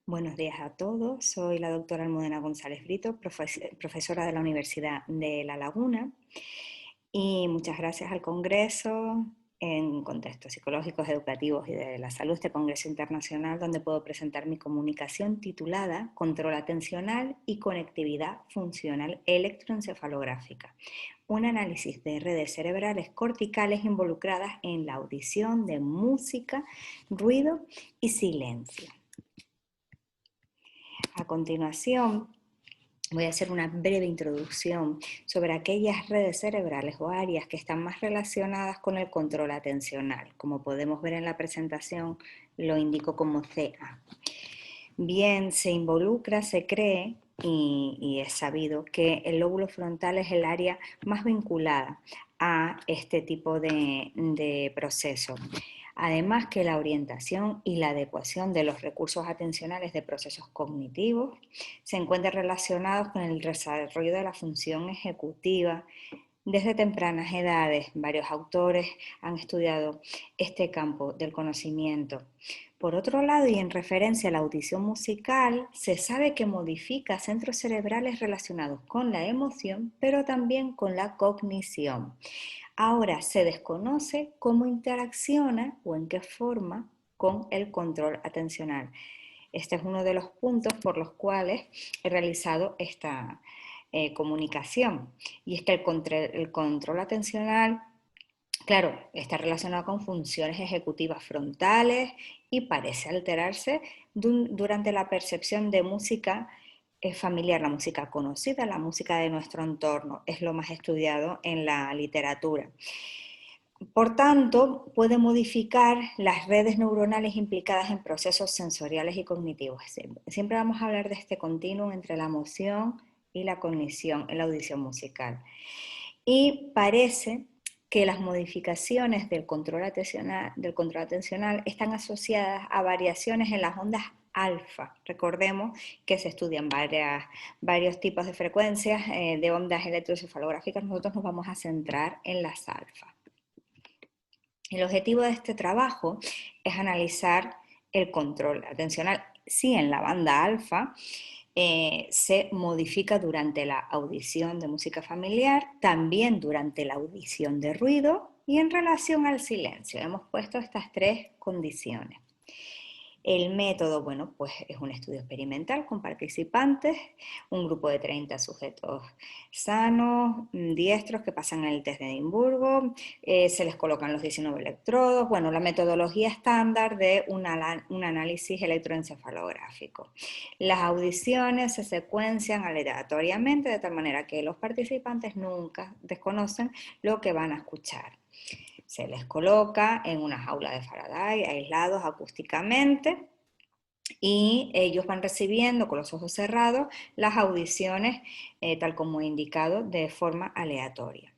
Buenos días a todos, soy la doctora Almudena González Brito, profesora de la Universidad de La Laguna, y muchas gracias al Congreso en contextos psicológicos, educativos y de la salud, este Congreso Internacional, donde puedo presentar mi comunicación titulada Control atencional y conectividad funcional electroencefalográfica, un análisis de redes cerebrales corticales involucradas en la audición de música, ruido y silencio. A continuación, voy a hacer una breve introducción sobre aquellas redes cerebrales o áreas que están más relacionadas con el control atencional. Como podemos ver en la presentación, lo indico como CA. Bien, se involucra, se cree y es sabido que el lóbulo frontal es el área más vinculada a este tipo de proceso. Además que la orientación y la adecuación de los recursos atencionales de procesos cognitivos se encuentran relacionados con el desarrollo de la función ejecutiva. Desde tempranas edades, varios autores han estudiado este campo del conocimiento. Por otro lado, y en referencia a la audición musical, se sabe que modifica centros cerebrales relacionados con la emoción, pero también con la cognición. Ahora se desconoce cómo interacciona o en qué forma con el control atencional. Este es uno de los puntos por los cuales he realizado esta comunicación. Y es que el control atencional, claro, está relacionado con funciones ejecutivas frontales y parece alterarse durante la percepción de música familiar, la música conocida, la música de nuestro entorno. Es lo más estudiado en la literatura. Por tanto, puede modificar las redes neuronales implicadas en procesos sensoriales y cognitivos. Siempre vamos a hablar de este continuum entre la emoción y la cognición en la audición musical. Y parece que las modificaciones del control atencional están asociadas a variaciones en las ondas alfa. Recordemos que se estudian varios tipos de frecuencias de ondas electroencefalográficas. Nosotros nos vamos a centrar en las alfa. El objetivo de este trabajo es analizar el control atencional. Si en la banda alfa se modifica durante la audición de música familiar, también durante la audición de ruido y en relación al silencio. Hemos puesto estas tres condiciones. El método, bueno, pues es un estudio experimental con participantes, un grupo de 30 sujetos sanos, diestros que pasan el test de Edimburgo, se les colocan los 19 electrodos, bueno, la metodología estándar de un análisis electroencefalográfico. Las audiciones se secuencian aleatoriamente de tal manera que los participantes nunca desconocen lo que van a escuchar. Se les coloca en una jaula de Faraday, aislados acústicamente, y ellos van recibiendo con los ojos cerrados las audiciones, tal como he indicado, de forma aleatoria.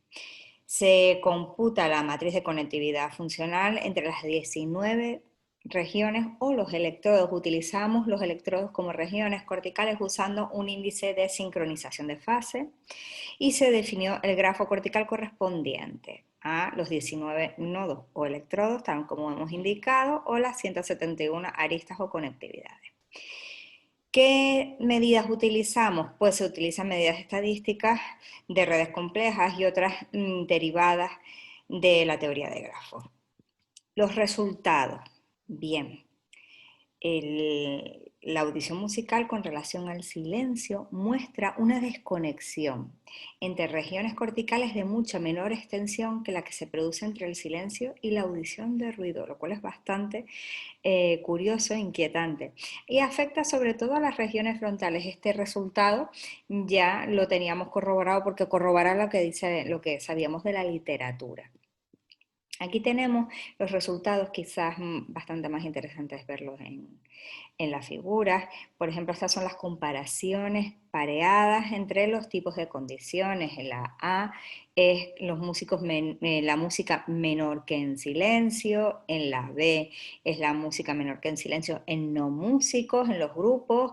Se computa la matriz de conectividad funcional entre las 19 regiones o los electrodos. Utilizamos los electrodos como regiones corticales usando un índice de sincronización de fase y se definió el grafo cortical correspondiente a los 19 nodos o electrodos, tal como hemos indicado, o las 171 aristas o conectividades. ¿Qué medidas utilizamos? Pues se utilizan medidas estadísticas de redes complejas y otras derivadas de la teoría de grafos. Los resultados. Bien, la audición musical con relación al silencio muestra una desconexión entre regiones corticales de mucha menor extensión que la que se produce entre el silencio y la audición de ruido, lo cual es bastante curioso e inquietante. Y afecta sobre todo a las regiones frontales. Este resultado ya lo teníamos corroborado porque corrobora lo que sabíamos de la literatura. Aquí tenemos los resultados, quizás bastante más interesantes verlos en las figuras. Por ejemplo, estas son las comparaciones pareadas entre los tipos de condiciones. En la A es la música menor que en silencio, en la B es la música menor que en silencio en no músicos, en los grupos,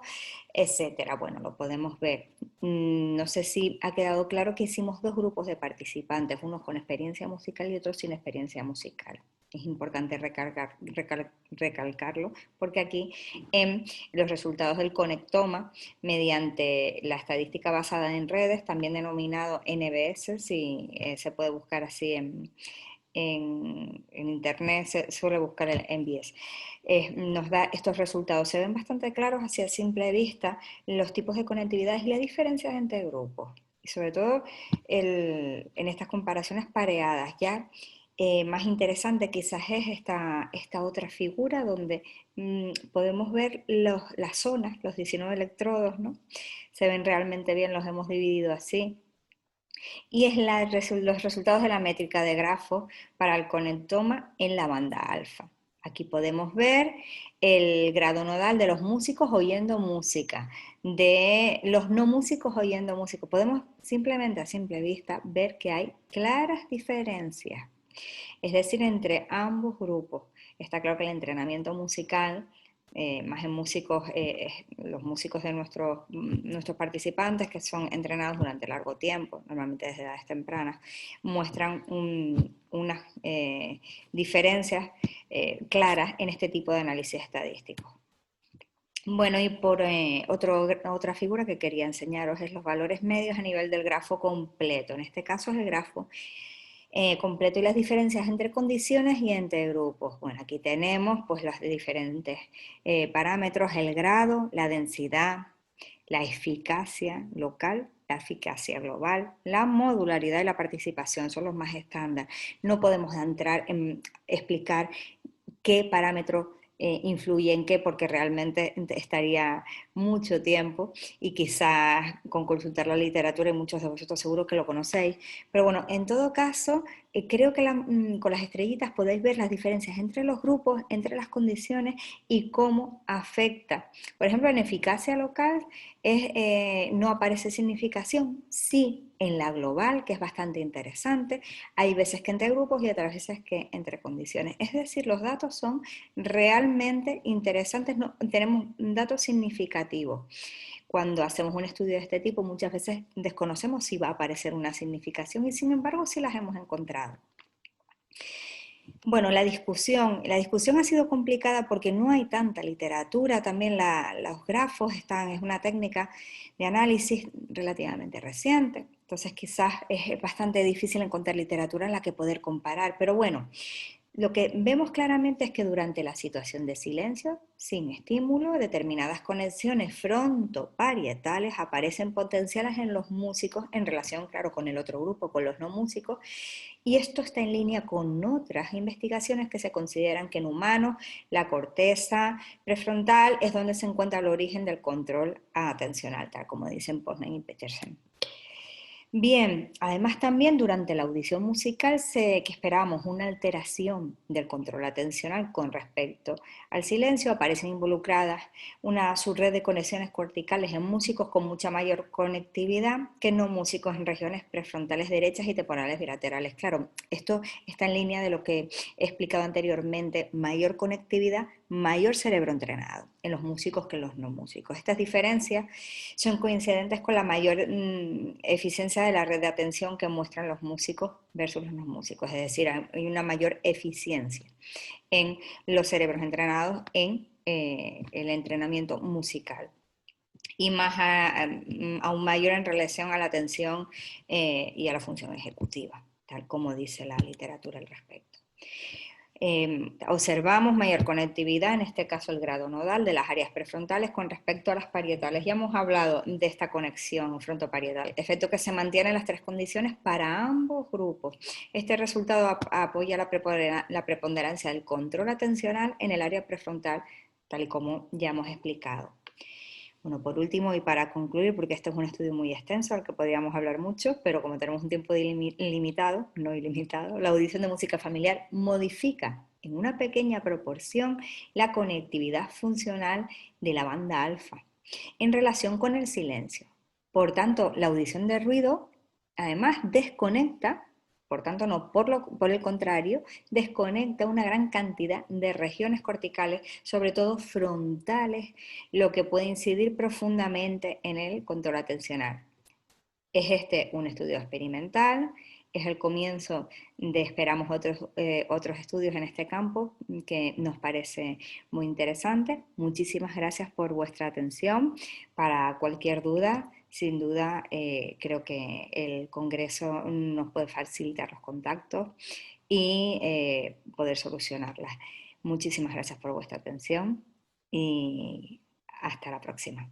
etcétera. Bueno, lo podemos ver. No sé si ha quedado claro que hicimos dos grupos de participantes, unos con experiencia musical y otros sin experiencia musical. Es importante recalcarlo, porque aquí en los resultados del conectoma, mediante la estadística basada en redes, también denominado NBS, si se puede buscar así en internet, se suele buscar el NBS, nos da estos resultados. Se ven bastante claros hacia simple vista los tipos de conectividad y las diferencias entre grupos. Y sobre todo en estas comparaciones pareadas, ya más interesante quizás es esta otra figura donde podemos ver las zonas, los 19 electrodos, ¿no? Se ven realmente bien, los hemos dividido así. Y es los resultados de la métrica de grafo para el conectoma en la banda alfa. Aquí podemos ver el grado nodal de los músicos oyendo música, de los no músicos oyendo música. Podemos simplemente a simple vista ver que hay claras diferencias, es decir, entre ambos grupos. Está claro que el entrenamiento musical, más en músicos, los músicos de nuestros participantes que son entrenados durante largo tiempo, normalmente desde edades tempranas, muestran unas diferencias claras en este tipo de análisis estadístico. Bueno, y por otra figura que quería enseñaros es los valores medios a nivel del grafo completo. En este caso es el grafo completo y las diferencias entre condiciones y entre grupos. Bueno, aquí tenemos pues los diferentes parámetros, el grado, la densidad, la eficacia local, la eficacia global, la modularidad y la participación son los más estándar. No podemos entrar en explicar qué parámetro influye en qué, porque realmente estaría mucho tiempo y quizás con consultar la literatura, y muchos de vosotros seguro que lo conocéis, pero bueno, en todo caso, creo que con las estrellitas podéis ver las diferencias entre los grupos, entre las condiciones y cómo afecta. Por ejemplo, en eficacia local no aparece significación, sí en la global, que es bastante interesante, hay veces que entre grupos y otras veces que entre condiciones. Es decir, los datos son realmente interesantes, no, tenemos datos significativos. Cuando hacemos un estudio de este tipo, muchas veces desconocemos si va a aparecer una significación y sin embargo sí las hemos encontrado. Bueno, la discusión ha sido complicada porque no hay tanta literatura, también los grafos es una técnica de análisis relativamente reciente, entonces quizás es bastante difícil encontrar literatura en la que poder comparar, pero bueno, lo que vemos claramente es que durante la situación de silencio, sin estímulo, determinadas conexiones frontoparietales aparecen potenciales en los músicos en relación, claro, con el otro grupo, con los no músicos, y esto está en línea con otras investigaciones que se consideran que en humanos la corteza prefrontal es donde se encuentra el origen del control atencional, tal como dicen Posner y Petersen. Bien, además también durante la audición musical que esperábamos una alteración del control atencional con respecto al silencio, aparecen involucradas una subred de conexiones corticales en músicos con mucha mayor conectividad que no músicos en regiones prefrontales derechas y temporales bilaterales. Claro, esto está en línea de lo que he explicado anteriormente, mayor conectividad, mayor cerebro entrenado en los músicos que en los no músicos. Estas diferencias son coincidentes con la mayor eficiencia de la red de atención que muestran los músicos versus los no músicos, es decir, hay una mayor eficiencia en los cerebros entrenados en el entrenamiento musical y más aún mayor en relación a la atención y a la función ejecutiva, tal como dice la literatura al respecto. Observamos mayor conectividad, en este caso el grado nodal de las áreas prefrontales con respecto a las parietales. Ya hemos hablado de esta conexión frontoparietal, efecto que se mantiene en las tres condiciones para ambos grupos. Este resultado apoya la preponderancia del control atencional en el área prefrontal, tal y como ya hemos explicado. Bueno, por último y para concluir, porque este es un estudio muy extenso al que podríamos hablar mucho, pero como tenemos un tiempo limitado, no ilimitado, la audición de música familiar modifica en una pequeña proporción la conectividad funcional de la banda alfa en relación con el silencio. Por tanto, la audición de ruido además desconecta, por tanto no, por el contrario, desconecta una gran cantidad de regiones corticales, sobre todo frontales, lo que puede incidir profundamente en el control atencional. Es este un estudio experimental es el comienzo de, esperamos, otros estudios en este campo que nos parece muy interesante. Muchísimas gracias por vuestra atención. Para cualquier duda, sin duda, creo que el Congreso nos puede facilitar los contactos y poder solucionarlas. Muchísimas gracias por vuestra atención y hasta la próxima.